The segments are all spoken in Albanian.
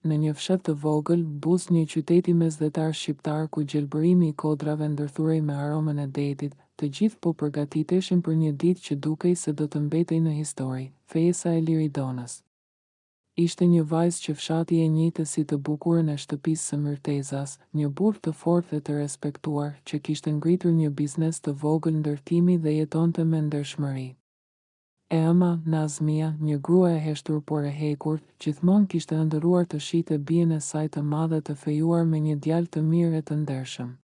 Në një fshat të vogël, buz një qyteti mesdhetar shqiptar ku gjelbërimi i kodrave ndërthurej me aromën e detit, të gjithë po përgatiteshin për një ditë që dukej se do të mbetej në histori, fejesa e Liridonës. Ishte një vajzë që fshati e njihte si të bukurën e shtëpisë së Myrtezas, një burrë të fortë dhe të respektuar, që kishte ngritur një biznes të vogël ndërtimi dhe jetonte me ndershmëri. Ema, Nazmia, një grua e heshtur por e hekur, gjithmonë kishte ëndërruar të shihte bien e saj të madhe të fejuar me një djalë të mirë e të ndershëm.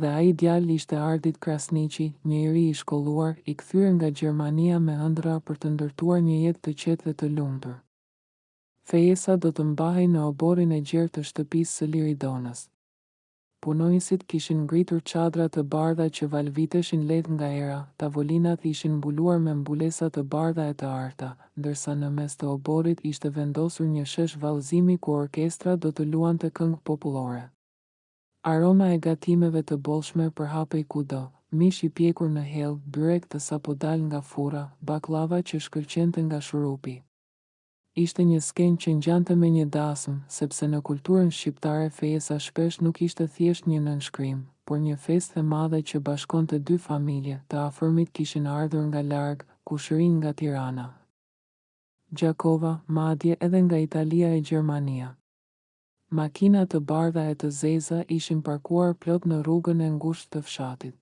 Dhe ai djalë ishte Ardit Krasniqi, një iri i shkolluar, i kthyer nga Gjermania me ëndra për të ndërtuar një jetë të qetë dhe të lumtur. Fejesa do të mbahej në oborrin e gjerë të shtëpisë së Liridonës. Punonjësit kishin ngritur çadra të bardha që valviteshin lehtë nga era, tavolinat ishin mbuluar me mbulesa të bardha e të arta, ndërsa në mes të oborrit ishte vendosur një shesh vallëzimi ku orkestra do të luante këngë popullore. Aroma e gatimeve të bollshme përhapej kudo, mish i pjekur në hell, byrek të sapo dal nga furra, baklava që shkëlqente nga shurupi. Ishte një skenë që ngjante me një dasëm, sepse në kulturën shqiptare fejesa shpesh nuk ishte thjesht një nënshkrim, por një festë e madhe që bashkonte dy familje, të afërmit kishin ardhur nga larg, kushërin nga Tirana, Gjakova, madje edhe nga Italia e Gjermania. Makina të bardha e të zeza ishin parkuar plot në rrugën e ngushtë të fshatit.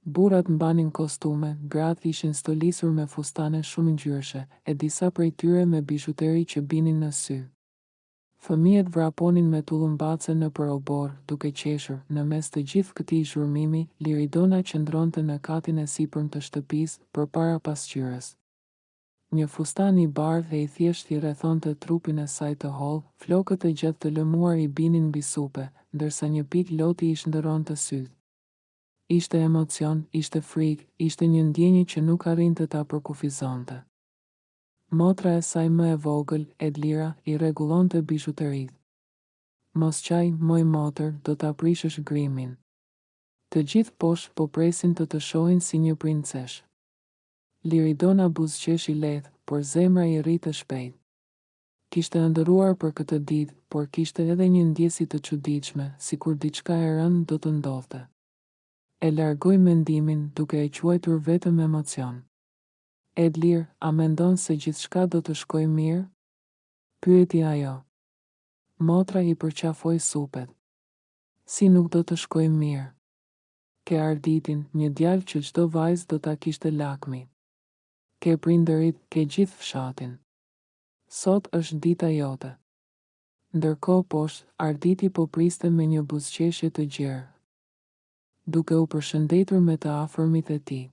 Burrat mbanin kostume, gratë ishin stolisur me fustane shumë ngjyrshe, e disa prej tyre me bizhuteri që binin në sy. Fëmijët vraponin me tullumbace nëpër obor, duke qeshur. Në mes të gjithë këtij zhurmimi, Liridona qëndronte në katin e sipërm të shtëpisë, përpara pasqyrës. Një fustan i bardhë e i thjeshtë i rrethonte trupin e saj të hollë, flokët e gjatë të lëmuar i binin mbi supe, ndërsa një pikë loti i shndërronte sytë. Ishte emocion, ishte frikë, ishte një ndjenjë që nuk arrinte ta përkufizonte. Motra e saj më e vogël, Edlira, i rregullonte bizhuteritë. Mos qaj, moj motër, do ta prishësh grimin. Të gjithë poshtë po presin të shohin si një princesh. Liridona buzëqeshi lehtë, por zemra i rritë shpejt. Kishte ëndërruar për këtë ditë, por kishte edhe një ndjesi të çuditshme, sikur diçka e rëndë do të ndodhte. E largoi mendimin, duke e quajtur vetëm emocion. Edlir, a mendon se gjithçka do të shkojë mirë? Pyeti ajo. Motra i përqafoi supet. Si nuk do të shkojë mirë? Ke Arditin, një djalë që çdo vajzë do ta kishte lakmi. Ke prindërit, ke gjithë fshatin. Sot është dita jote. Ndërkohë poshtë, Arditi po priste me një buzëqeshje të gjerë, duke u përshëndetur me të afërmit e tij.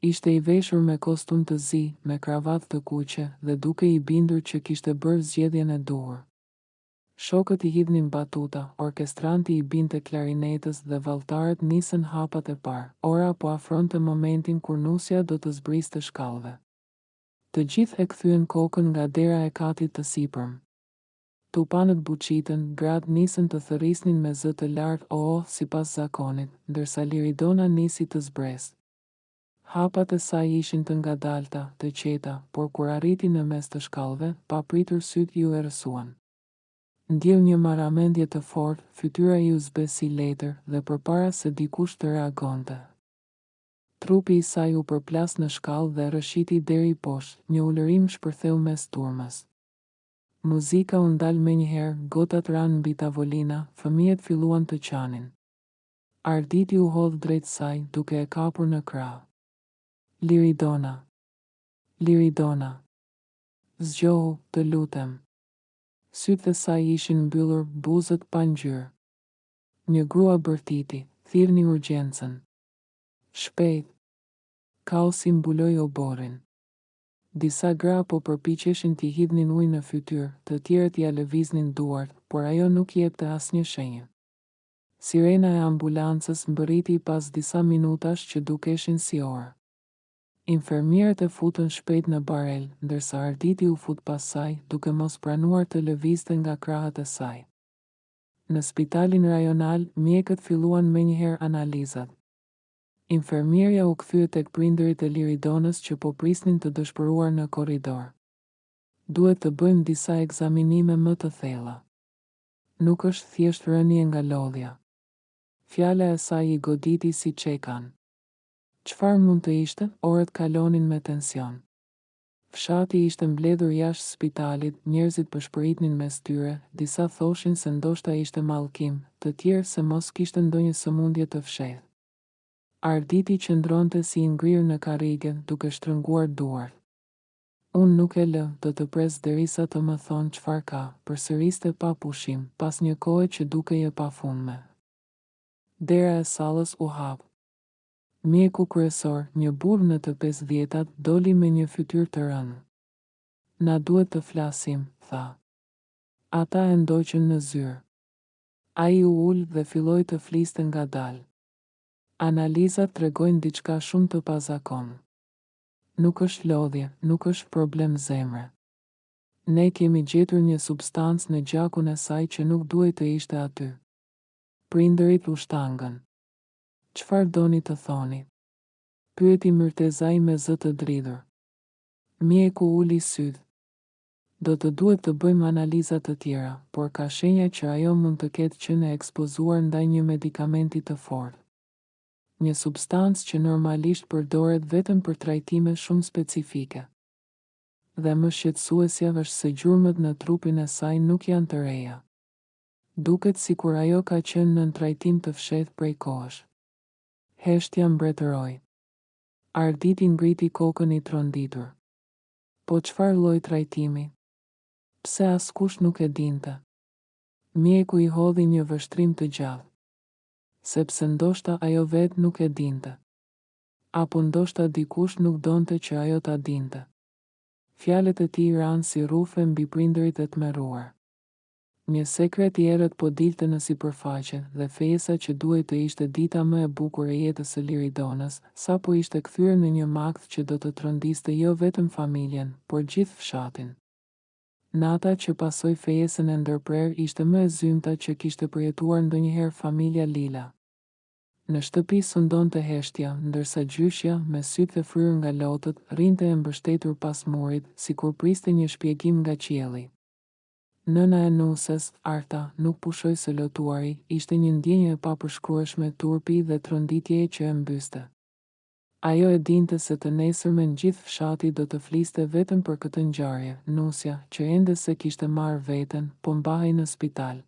Ishte i veshur me kostum të zi, me kravatë të kuqe dhe duke i bindur që kishte bërë zgjedhjen e duhur. Shokët i hidhnin batuta, orkestranti i binte klarinetës dhe valltarët nisën hapat e parë. Ora po afronte momentin kur nusja do të zbriste shkallëve. Të gjithë e kthyen kokën nga dera e katit të sipërm. Tupanët buçitën, gratë nisën të thërrisnin me zë të lartë sipas zakonit, ndërsa Liridona nisi të zbresë. Hapat e saj ishin të ngadalta, të qeta, por kur arriti në mes të shkallëve, papritur sytë ju errësuan. Ndjeu një marramendje të fortë, fytyra ju zbe si letër dhe përpara se dikush të reagonte. Trupi i saj u përplas në shkallë dhe rrëshiti deri poshtë, një ulërim shpërtheu mes turmës. Muzika u ndal menjëherë, gotat ranë mbi tavolina, fëmijët filluan të qanin. Arditi u hodh drejt saj, duke e kapur në krah. Liridona. Liridona. Zgjohu, të lutem. Sytë e saj ishin mbyllur, buzët pa ngjyrë. Një grua bërtiti, thirrni urgjencën. Shpejt. Kaosi mbuloi oborrin. Disa gra po përpiqeshin t'i hidhnin ujë në fytyrë, të tjerët ja lëviznin duart, por ajo nuk jepte asnjë shenjë. Sirena e ambulancës mbërriti pas disa minutash që dukeshin si orë. Infermierët e futën shpejt në barel, ndërsa Arditi u fut pas saj, duke mos pranuar të lëvizte nga krahët e saj. Në spitalin rajonal, mjekët filluan menjëherë analizat. Infermierja u kthye tek prindërit e Liridonës që po prisnin të dëshpëruar në korridor. Duhet të bëjmë disa ekzaminime më të thella. Nuk është thjesht rënje nga lodhja. Fjala e saj i goditi si çekan. Çfarë mund të ishte? Orët kalonin me tension. Fshati ishte mbledhur jashtë spitalit, njerëzit përshpëritnin mes tyre, disa thoshin se ndoshta ishte mallkim, të tjerë se mos kishte ndonjë sëmundje të fshehtë. Arditi qëndronte si i ngrirë në karrige, duke shtrënguar duart. Unë nuk e lë, do të pres derisa të më thonë çfarë ka, përsëriste pa pushim, pas një kohe që dukej e pafundme. Dera e sallës u hap. Mjeku kryesor, një burr në të 50-tat, doli me një fytyrë të rënë. Na duhet të flasim, tha. Ata e ndoqën në zyrë. Ai u ul dhe filloi të fliste ngadalë. Analizat tregojnë diçka shumë të pazakonë. Nuk është lodhje, nuk është problem zemre. Ne kemi gjetur një substancë në gjakun e saj që nuk duhet të ishte aty. Prindërit u shtangën. Çfarë doni të thoni? Pyeti Myrtezai me zë të dridhur. Mjeku uli syt. Do të duhet të bëjmë analiza të tjera, por ka shenja që ajo mund të ketë qenë e ekspozuar ndaj një medikamenti të fortë. Një substancë që normalisht përdoret vetëm për trajtime shumë specifike. Dhe më shqetësuesja është se gjurmët në trupin e saj nuk janë të reja. Duket sikur ajo ka qenë nën trajtim të fshehtë prej kohësh. Heshtja mbretëroi. Arditi ngriti kokën i tronditur. Po çfarë lloj trajtimi? Pse askush nuk e dinte? Mjeku i hodhi një vështrim të gjatë. Sepse ndoshta ajo vetë nuk e dinte. Apo ndoshta dikush nuk donte që ajo ta dinte. Fjalët e tij ranë si rrufe mbi prindërit e tmerruar. Një sekret i errët po dilte në sipërfaqe dhe fejesa që duhej të ishte dita më e bukur e jetës së Liridonës, sapo ishte kthyer në një makth që do të trondiste jo vetëm familjen, por gjithë fshatin. Nata që pasoi fejesën e ndërprer ishte më e zymta që kishte përjetuar ndonjëherë familja Lila. Në shtëpi sundonte heshtja, ndërsa gjyshja, me sytë e fryrë nga lotët, rrinte e mbështetur pas murit, sikur priste një shpjegim nga qielli. Nëna e nuses, Arta, nuk pushoi së lotuari, ishte një ndjenjë e papërshkrueshme, turpi dhe tronditje që e mbyste. Ajo e dinte se të nesërmen gjithë fshati do të fliste vetëm për këtë ngjarje, nusja, që ende se kishte marrë veten, po mbahej në spital.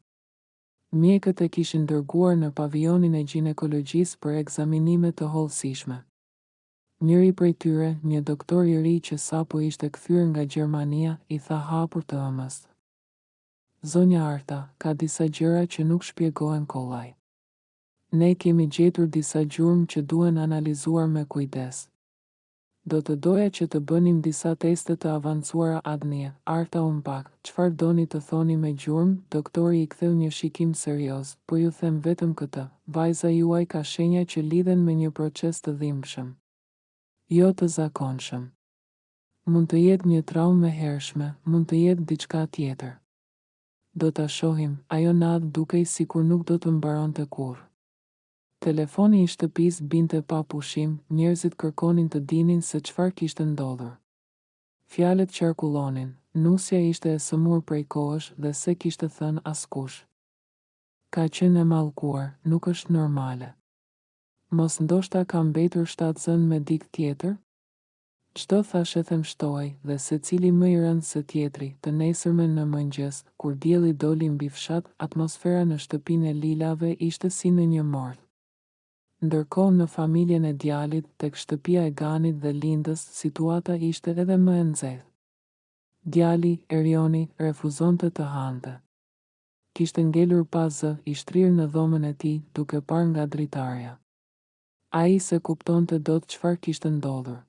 Mjekët e kishin dërguar në pavionin e ginekologjisë për ekzaminime të hollësishme. Njëri prej tyre, një doktor i ri që sapo ishte kthyer nga Gjermania, i tha hapur të ëmës. Zonja Arta, ka disa gjëra që nuk shpjegohen kollaj. Ne kemi gjetur disa gjurmë që duhen analizuar me kujdes. Do të doja që të bënim disa teste të avancuara adnie. Arta u mpak. Çfarë doni të thoni me gjurmë? Doktori i ktheu një shikim serioz. Po ju them vetëm këtë. Vajza juaj ka shenja që lidhen me një proces të dhimbshëm. Jo të zakonshëm. Mund të jetë një traumë e hershme, mund të jetë diçka tjetër. Do ta shohim, ajo natë dukej sikur nuk do të mbaronte kurrë. Telefoni i shtëpisë binte pa pushim, njerëzit kërkonin të dinin se çfarë kishte ndodhur. Fjalët qarkullonin, nusja ishte e sëmur prej kohësh dhe se kishte thënë askush. Ka qenë e mallkuar, nuk është normale. Mos ndoshta ka mbetur 7 zënë me dikë tjetër? Çdo thashe them shtohej, dhe secili më i rënd se tjetri, të nesërmen në mëngjes, kur dielli doli mbi fshat, atmosfera në shtëpinë e Lilave ishte si në një morth. Ndërkohë në familjen e djalit, tek shtëpia e Ganit dhe Lindës, situata ishte edhe më e nxehtë. Djali, Erioni, refuzonte të hante. Kishte ngelur pa zë, i shtrirë në dhomën e tij, duke parë nga dritarja. Ai se kuptonte dot çfarë kishte ndodhur.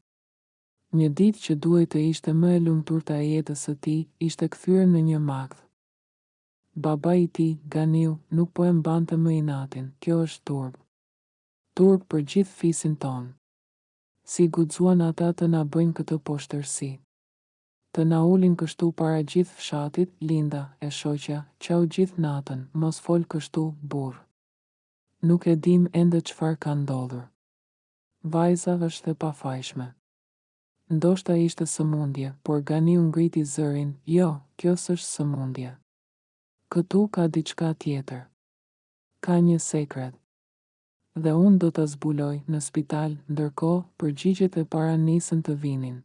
Një ditë që duhej të ishte më e lumturta e jetës së tij, ishte kthyer në një makth. Baba i tij, Ganiu, nuk po e mbante më inatin. Kjo është turp. Turp për gjithë fisin ton. Si guxuan ata të na bëjnë këtë poshtërsi. Të na ulin kështu para gjithë fshatit, Linda, e shoqja, qau gjithë natën, mos fol kështu, burr. Nuk e dim ende çfarë ka ndodhur. Vajza është e pafajshme. Ndoshta ishte sëmundje, por Ganiu ngriti zërin, jo, kjo s'është sëmundje. Këtu ka diçka tjetër. Ka një sekret. Dhe unë do të zbuloj në spital, ndërkohë, përgjigjet e para nisën të vinin.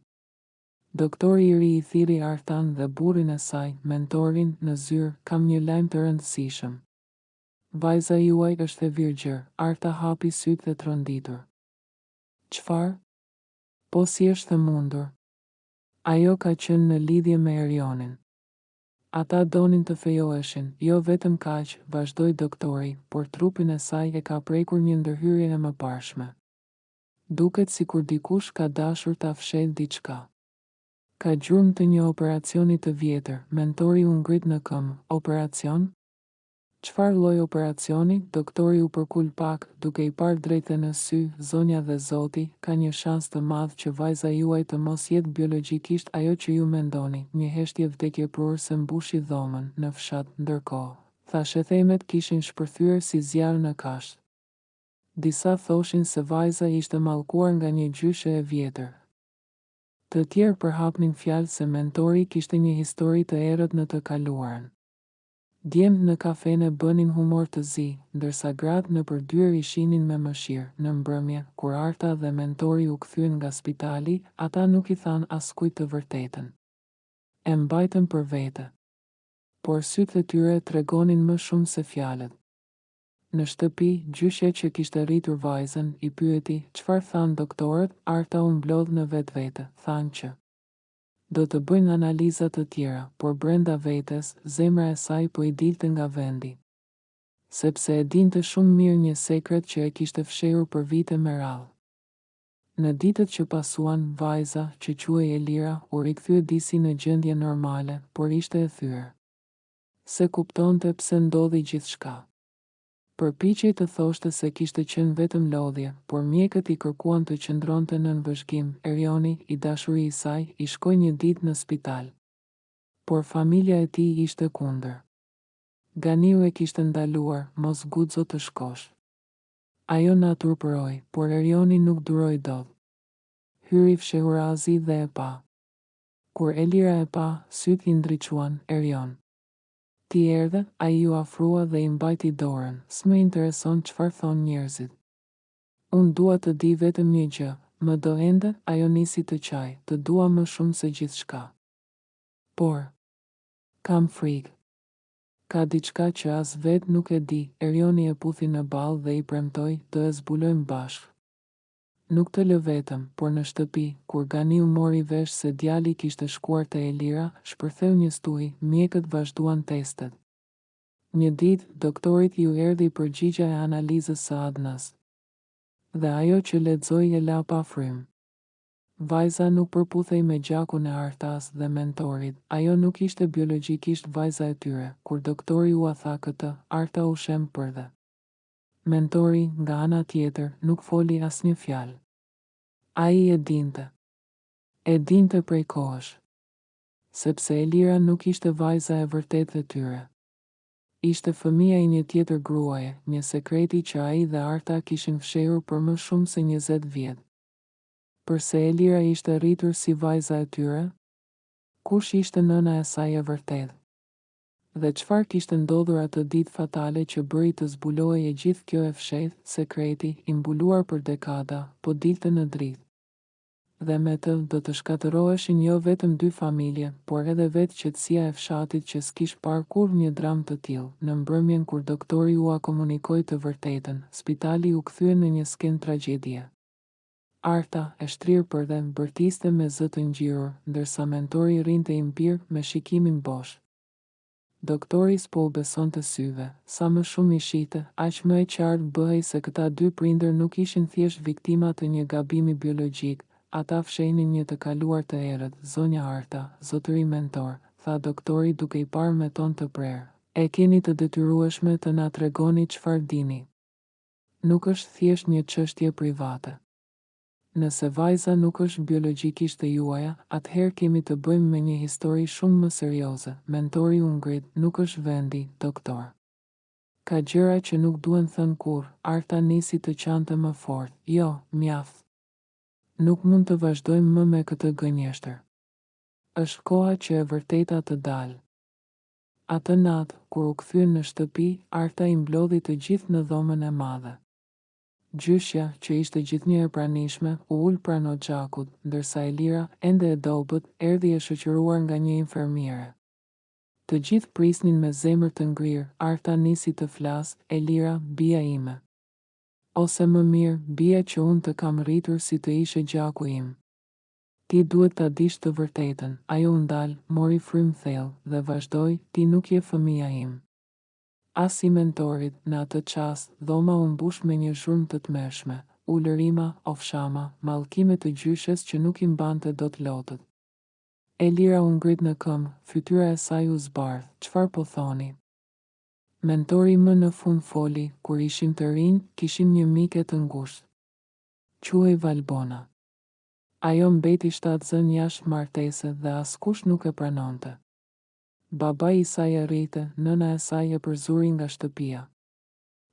Doktori i ri i thiri Artan dhe burrin e saj, mentorin, në zyrë, kam një lajm të rëndësishëm. Vajza juaj është e virgjër, Arta hapi sytë dhe tronditur. Çfarë? Po si është e mundur? Ajo ka qenë në lidhje me Erionin. Ata donin të fejoheshin, jo vetëm kaq, vazhdoi doktori, por trupin e saj e ka prekur një ndërhyrje e mëparshme. Duket sikur dikush ka dashur ta fshehë diçka. Ka gjurmë të një operacioni të vjetër, mentori u ngrit në këmbë. Operacion? Çfarë lloj operacioni? Doktori u përkul pak, duke i parë drejtë në sy, zonja dhe zoti, ka një shans të madh që vajza juaj të mos jetë biologjikisht ajo që ju mendoni, një heshtje vdekjeprurëse mbushi dhomën, në fshat, ndërkohë. Thashethemet kishin shpërthyer si zjarr në kasht. Disa thoshin se vajza ishte mallkuar nga një gjyshe e vjetër. Të tjerë përhapnin fjalë se mentori kishte një histori të errët në të kaluarën. Djemtë në kafene bënin humor të zi, ndërsa gratë në përdyer ishinin me mëshirë. Në mbrëmje, kur Arta dhe mentori u kthyen nga spitali, ata nuk i than askujt të vërtetën. E mbajtën për vete. Por sytë e tyre tregonin më shumë se fjalët. Në shtëpi, gjyshja që kishte rritur vajzën, i pyeti, çfarë thanë doktorët? Arta u mblodh në vetvete, thanë që do të bëjnë analizat të tjera, por brenda vetes, zemra e saj po i dilte nga vendi. Sepse e dinte shumë mirë një sekret që e kishte fshehur për vite me radhë. Në ditët që pasuan, vajza, që quhej Elira, u rikthye disi në gjendje normale, por ishte e thyer. Se kuptonte pse ndodhi gjithçka. Përpiqej të thoshte se kishte qenë vetëm lodhje, por mjekët i kërkuan të qëndronte nën vëzhgim. Erioni, i dashuri i saj, i shkoi një ditë në spital. Por familja e tij ishte kundër. Ganiu e kishte ndaluar, mos guxo të shkosh. Ajo na turpëroi, por Erioni nuk duroi dot. Hyri fshehurazi dhe e pa. Kur Elira e pa, sytë i ndriçuan. Erion. Ti erdhe, ai ju afrua dhe i mbajti dorën. S'më intereson çfarë thon njerëzit. Unë dua të di vetëm një gjë, më do ende, ajo nisi të qaj, të dua më shumë se gjithçka. Por, kam frikë. Ka diçka që as vetë nuk e di. Erioni e puthi në ballë dhe i premtoi, do e zbulojmë bashkë. Nuk të lë vetëm, por në shtëpi, kur Ganiu mori vesh se djali kishte shkuar te Elira, shpërtheu një stuhi, mjekët vazhduan testet. Një ditë, doktorit ju erdhi përgjigja e analizës së Adnës. Dhe ajo që lexoi e la pa frym. Vajza nuk përputhej me gjakun e Artas dhe mentorit, ajo nuk ishte biologjikisht vajza e tyre. Kur doktori u tha këtë, Arta u shem përdhe. Mentori, nga ana tjetër, nuk foli asnjë fjalë. Ai e dinte. E dinte prej kohësh. Sepse Elira nuk ishte vajza e vërtetë e tyre. Ishte fëmia i një tjetër gruaje, një sekreti që ai dhe Arta kishin fshehur për më shumë se 20 vjet. Përse Elira ishte rritur si vajza e tyre? Kush ishte nëna e saj e vërtetë? Dhe çfarë kishte ndodhur atë ditë fatale që bëri të zbulohej e gjithë kjo e fshehtë, sekreti, i mbuluar për dekada, po dilte në dritë. Dhe me të do të shkatëroheshin jo vetëm 2 familje, por edhe vetë qetësia e fshatit që s'kish parë kurrë një dram të tillë. Në mbrëmjen kur doktori u komunikoi të vërtetën, spitali u kthye në një skenë tragjedie. Arta, e shtrirë përdhem, bërtiste me zë të ngjirur, ndërsa mentori rinte i mpir me shikimin bosh. Doktori s'po u beson të syve, sa më shumë i shite, aq më e qartë bëhej se këta 2 prindër nuk ishin thjesht viktima të një gabimi biologjik, ata fshehnin një të kaluar të errët. Zonja Arta, zotëri mentor, tha doktori duke i parë me ton të prerë. E keni të detyrueshme të na tregoni çfarë dini. Nuk është thjesht një çështje private. Nëse vajza nuk është biologjikisht e juaja, atëherë kemi të bëjmë me një histori shumë më serioze. Mentori u ngrit, nuk është vendi, doktor. Ka gjëra që nuk duhen thënë kurrë. Arta nisi të qante më fort. Jo, mjaft. Nuk mund të vazhdojmë më me këtë gënjeshtër. Është koha që e vërteta të dalë. Atë natë, kur u kthyen në shtëpi, Arta i mblodhi të gjithë në dhomën e madhe. Gjyshja, që ishte gjithnjë e pranishme, u ul pranë xhakut, ndërsa Elira, ende e dobët, erdhi e shoqëruar nga një infermiere. Të gjithë prisnin me zemër të ngrirë. Arta nisi të flasë: "Elira, bia ime. Ose më mirë, bia që unë të kam rritur si të ishe gjaku im. Ti duhet ta dish të vërtetën." Ajo u ndal, mori frym thellë dhe vazhdoi: "Ti nuk je fëmia im. As i mentorit." Në atë çast, dhoma u mbush me një zhurmë të tmerrshme, ulërima, ofshama, mallkime të gjyshes që nuk i mbante dot lotët. Elira u ngrit në këmbë, fytyra e saj u zbardh. "Çfarë po thoni?" Mentori më në fund foli: "Kur ishim të rinj, kishim një mike të ngushtë. Quhej Valbona. Ajo mbeti shtatzën jashtë martese dhe askush nuk e pranonte. Babai i saj e rrite, nëna e saj e përzuri nga shtëpia.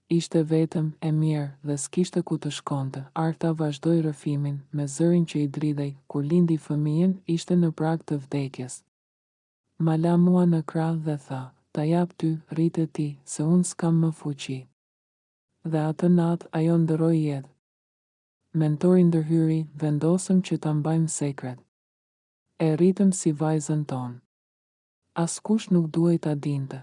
Ishte vetëm, e mirë dhe s'kishte ku të shkonte." Arta vazhdoi rrëfimin, me zërin që i dridhej. "Kur lindi fëmijën, ishte në prag të vdekjes. Ma la mua në krah dhe tha: ta jap ty, rrite ti, se unë s'kam më fuqi." Dhe atë natë ajo ndëroi jetë. Mentori ndërhyri: "Vendosëm që ta mbajmë sekret. E rritëm si vajzën tonë. Askush nuk duhej ta dinte.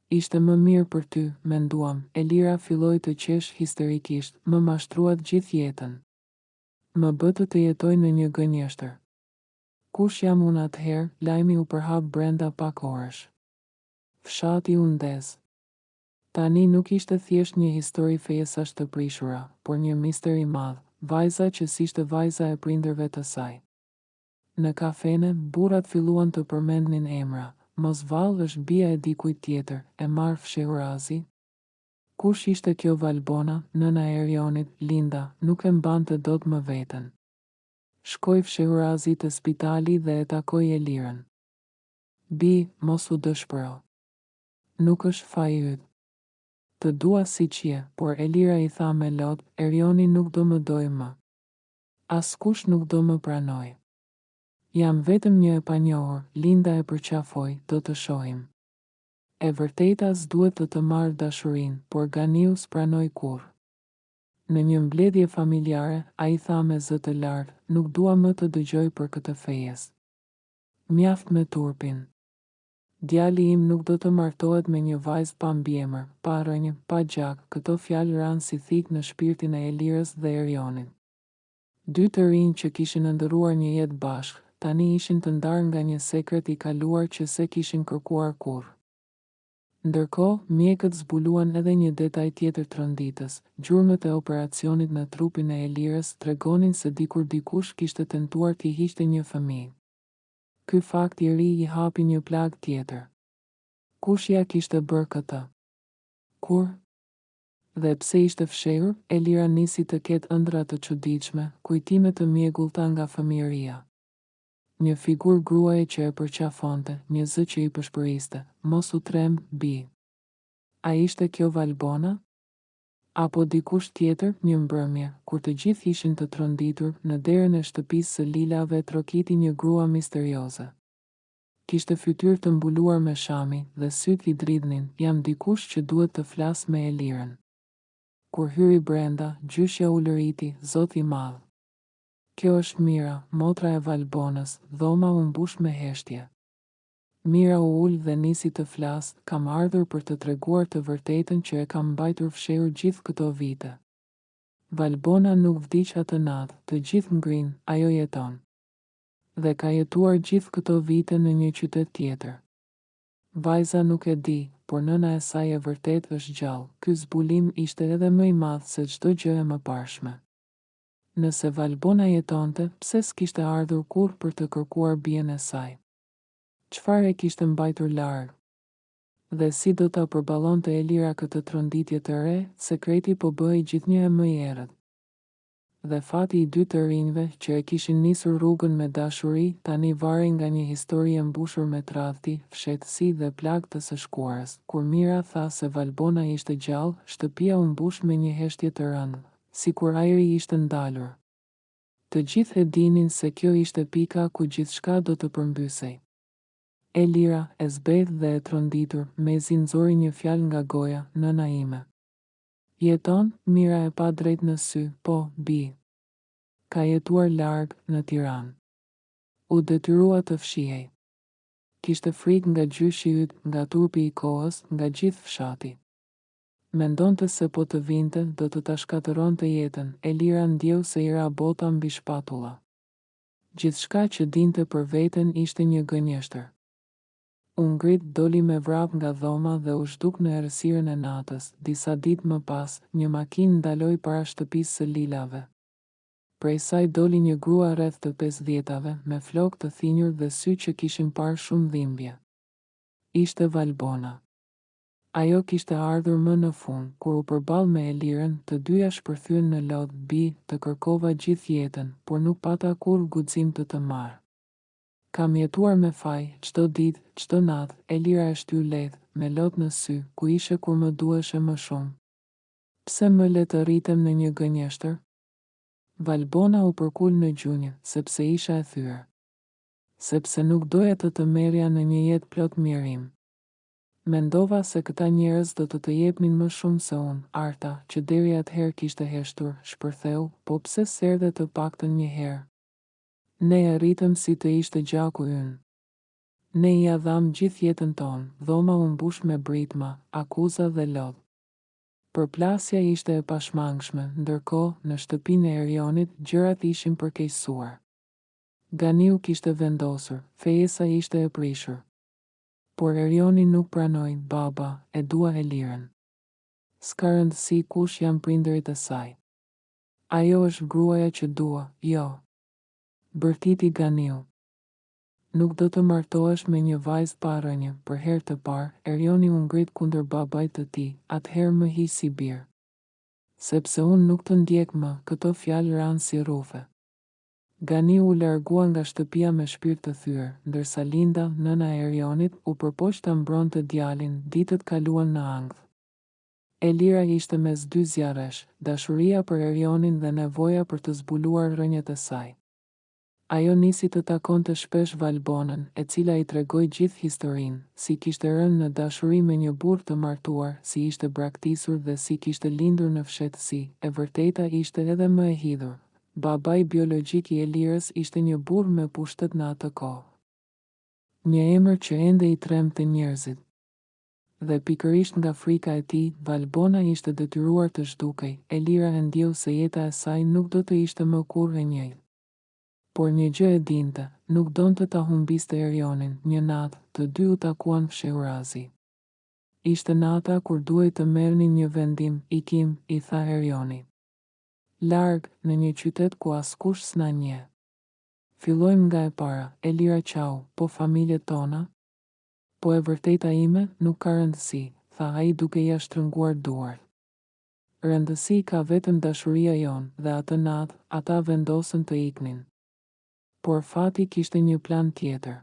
Ishte më mirë për ty, menduam." Elira filloi të qesh histerikisht: "Më mashtruat gjithë jetën. Më bëtë të jetoj në një gënjeshtër. Kush jam unë atëherë?" Lajmi u përhap brenda pak orësh. Fshati u ndez. Tani nuk ishte thjesht një histori fejesash të prishura, por një mister i madh, vajza që s'ishte vajza e prindërve të saj. Në kafene, burrat filluan të përmendnin emra: "Mos vallë është bia e dikujt tjetër, e marr Fshehurazi." Kush ishte kjo Valbona, nëna e Erionit? Linda nuk e mbante dot më veten. Shkoi Fshehurazi te spitali dhe e takoi Elirën. "Bi, mos u dëshpëro. Nuk është faji yt. Të dua siç je." Por Elira i tha me lot: "Erioni nuk do më dojë më. Askush nuk do më pranoj. Jam vetëm një e panjohur." Linda e përqafoi: "Do të shohim. E vërteta s'duhet të marrë dashurinë." Por Ganiu s'pranoi kurrë. Në një mbledhje familjare, ai tha me zë të lartë: "Nuk dua më të dëgjoj për këtë fejes. Mjaft me turpin. Djali im nuk do të martohet me një vajzë pa mbiemër, pa rënjë, pa gjak." Këto fjalë ranë si thik në shpirtin e Elirës dhe Erionit. Dy të rinj që kishin ndëruar një jetë bashkë, tani ishin të ndarë nga një sekret i kaluar që se kishin kërkuar kurrë. Ndërkohë, mjekët zbuluan edhe një detaj tjetër tronditës: gjurmët e operacionit në trupin e Elirës tregonin se dikur dikush kishte tentuar t'i hiqte një fëmijë. Ky fakt i ri i hapi një plag tjetër. Kush ja kishte bërë këtë? Kur? Dhe pse ishte fshehur? Elira nisi të ketë ëndra të çuditshme, kujtime të mjegullta nga fëmijëria. Një figurë gruaje që e përqafonte, një zë që i pëshpëriste: "Mos u tremb, bi. A ishte kjo Valbona? Apo dikush tjetër?" Një mbrëmje, kur të gjithë ishin të tronditur, në derën e shtëpisë së Lilave trokiti një grua misterioze. Kishte fytyrë të mbuluar me shami dhe sytë i dridhnin: "Jam dikush që duhet të flas me Elirën." Kur hyri brenda, gjyshja u lëriti: "Zoti i madh. Kjo është Mira, motra e Valbonës." Dhoma u mbush me heshtje. Mira u ul dhe nisi të flasë: "Kam ardhur për të treguar të vërtetën që e kam mbajtur fshehur gjithë këto vite. Valbona nuk vdiq atë natë, të gjithë ngrinë, ajo jeton. Dhe ka jetuar gjithë këto vite në një qytet tjetër. Vajza nuk e di, por nëna e saj e vërtet është gjallë." Ky zbulim ishte edhe më i madh se çdo gjë e mëparshme. Nëse Valbona jetonte, pse s'kishte ardhur kurrë për të kërkuar bien e saj? Çfarë e kishte mbajtur larg? Dhe si do ta përballonte Elira këtë tronditje të re? Sekreti po bëhej gjithnjë e më i errët. Dhe fati i dy të rinjve, që e kishin nisur rrugën me dashuri, tani varej nga një histori e mbushur me tradhti, fshehtësi dhe plagë të së shkuarës. Kur Mira tha se Valbona ishte gjallë, shtëpia u mbush me një heshtje të rëndë, sikur ajri ishte ndalur. Të gjithë e dinin se kjo ishte pika ku gjithçka do të përmbysej. Elira, e zbeth dhe e tronditur, mezi nxori një fjalë nga goja, nëna ime. Jeton, Mira e pa drejt në sy, po, bi. Ka jetuar larg, në Tiranë. U detyrua të fshihej. Kishte frikë nga gjyshi yt, nga turpi i kohës, nga gjithë fshati. Mendonte se po të vinte, do të ta shkatëronte jetën. Elira ndjeu se i ra bota mbi shpatulla. Gjithçka që dinte për veten ishte një gënjeshtër. U ngrit, doli me vrap nga dhoma dhe u zhduk në errësirën e natës. Disa ditë më pas, një makinë ndaloi para shtëpisë së Lilave. Prej saj doli një grua rreth të 50-tave, me flokë të thinjur dhe sy që kishin parë shumë dhimbje. Ishte Valbona. Ajo kishte ardhur më në fund, kur u përball me Elirën, të dyja shpërthyen në lodh. Bi, të kërkova gjithë jetën, por nuk pata kur guxim të marr. Kam jetuar me faj, çdo ditë, çdo natë. Elira e shtyr lehtë, me lot në sy, ku ishe kur më duheshe më shumë. Pse më le të rritem në një gënjeshtër? Valbona u përkul në gjunjë, sepse isha e thyer. Sepse nuk doja të merrja në një jetë plot mirim. Mendova se këta njerëz do të jepnin më shumë se unë, Arta, që deri atëherë kishte heshtur, shpërtheu, po pse serdhe të paktën një herë. Ne e rritëm si të ishte gjaku ynë. Ne I dham gjithë jetën tonë, dhoma u mbush me britma, akuza dhe lodh. Përplasja ishte e pashmangshme, ndërkohë, në shtëpinë e Erionit, gjërat ishin përkeqësuar. Ganiu kishte vendosur, fejesa ishte e prishur. Por Erioni nuk pranoi, baba, e dua Elirën. S'ka rëndësi kush janë prindërit e saj. Ajo është gruaja që dua, jo. Bërtiti Ganiu. Nuk do të martohesh me një vajzë pa rënje. Për herë të parë, Erioni u ngrit kundër babait të tij, atëherë më hi si bir. Sepse unë nuk të ndjek më, këto fjalë ranë si rrufe. Ganiu u largua nga shtëpia me shpirt të thyer, ndërsa Linda, nëna e Erionit, u përpoq ta mbronte djalin. Ditët kaluan në ankth. Elira ishte mes dy zjarresh, dashuria për Erionin dhe nevoja për të zbuluar rënjet e saj. Ajo nisi të takonte shpesh Valbonën, e cila I tregoi gjithë historinë, si kishte rënë në dashuri me një burr të martuar, si ishte braktisur dhe si kishte lindur në fshehtësi. E vërteta ishte edhe më e hidhur. Babai biologjik I Elirës ishte një burr me pushtet në atë kohë. Një emër që ende I tremte njerëzit. Dhe pikërisht nga frika e tij, Valbona ishte detyruar të zhdukej. Elira e ndjeu se jeta e saj nuk do të ishte më kurrë e njëjtë. Por një gjë e dinte, nuk donte ta humbiste Erionin. Një natë, të dy u takuan fshehurazi. Ishte nata kur duhej të merrnin një vendim. Ikim, I tha Erioni. Larg, në një qytet ku askush s'na njeh. Fillojmë nga e para. Elira qau, po familjet tona? Po e vërteta ime, nuk ka rëndësi, tha ai duke ja shtrënguar duart. Rëndësi ka vetëm dashuria jon, dhe atë natë, ata vendosën të iknin. Por fati kishte një plan tjetër.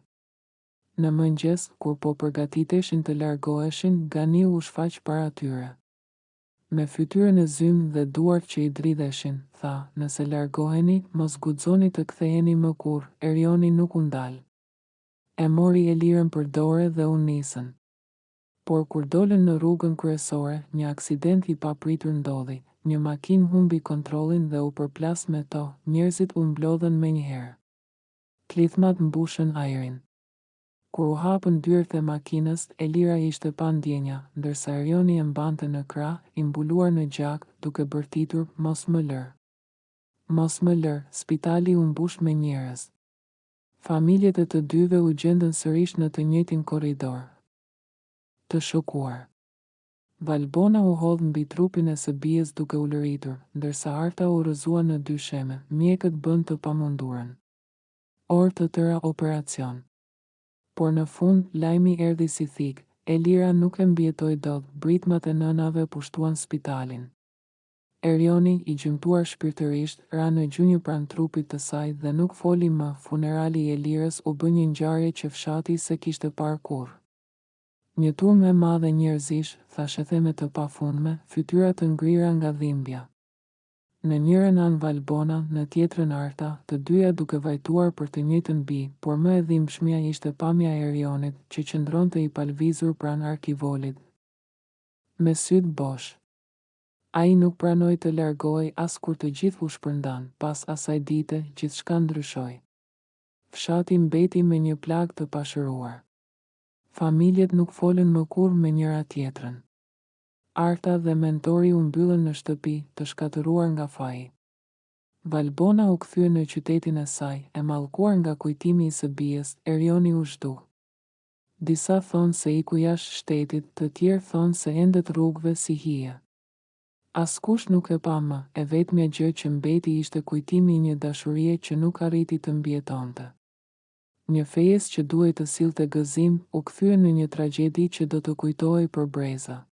Në mëngjes, kur po përgatiteshin të largoheshin, Ganiu u shfaq para tyre. Me fytyrën e zymë dhe duart që I dridheshin, tha, nëse largoheni, mos guxoni të ktheheni më kurrë. Erioni nuk u ndal. E mori Elirën për dorë dhe u nisën. Por kur dolën në rrugën kryesore, një aksident I papritur ndodhi. Një makinë humbi kontrollin dhe u përplas me to. Njerëzit u mblodhen menjëherë. Klithmat mbushën ajrin. Kur u hapën dyert e makinës, Elira ishte pa ndjenja, ndërsa Erioni e mbante në krah, I mbuluar në gjak, duke bërtitur, mos më lër. Mos më lër, spitali u mbush me njerëz. Familjet e të dyve u gjendën sërish në të njëjtin korridor. Të shokuar. Valbona u hodh mbi trupin e së bijës duke u lëritur, ndërsa Arta u rrëzua në dy sheme. Mjekët bën të pamundurën. Orë të tëra operacion. Por në fund, lajmi erdhi si thik. Elira nuk e mbjetoi dot, britmat e nënave pushtuan spitalin. Erioni, I gjymtuar shpirtërisht, ra në gjunjë pranë trupit të saj dhe nuk foli më. Funerali I Elirës u bë një ngjarje që fshati se kishte parë kurrë. Një turmë e madhe njerëzish, thashëtheme të pafundme, fytyra të ngrira nga dhimbja. Në njërën anë Valbona, në tjetrën Arta, të dyja duke vajtuar për të njëjtën bi, por më e dhimbshmja ishte pamja e Erionit, që qëndronte i palvizur pranë arkivolit, me sytë bosh. Ai nuk pranoi të largohej as kur të gjithë u shpërndan. Pas asaj dite, gjithçka ndryshoi. Fshati mbeti me një plagë të pashëruar. Familjet nuk folën më kurrë me njëra tjetrën. Arta dhe mentori u mbyllën në shtëpi, të shkatëruar nga faji. Valbona u kthye në qytetin e saj, e mallkuar nga kujtimi i së bijës. Erioni u zhdu. Disa thonë se iku jashtë shtetit, të tjerë thonë se endet rrugëve si hije. Askush nuk e pa më, e vetmja gjë që mbeti ishte kujtimi i një dashurie që nuk arriti të mbjetonte. Një fejes që duhej të sillte gëzim, u kthye në një tragjedi që do të kujtohej për breza.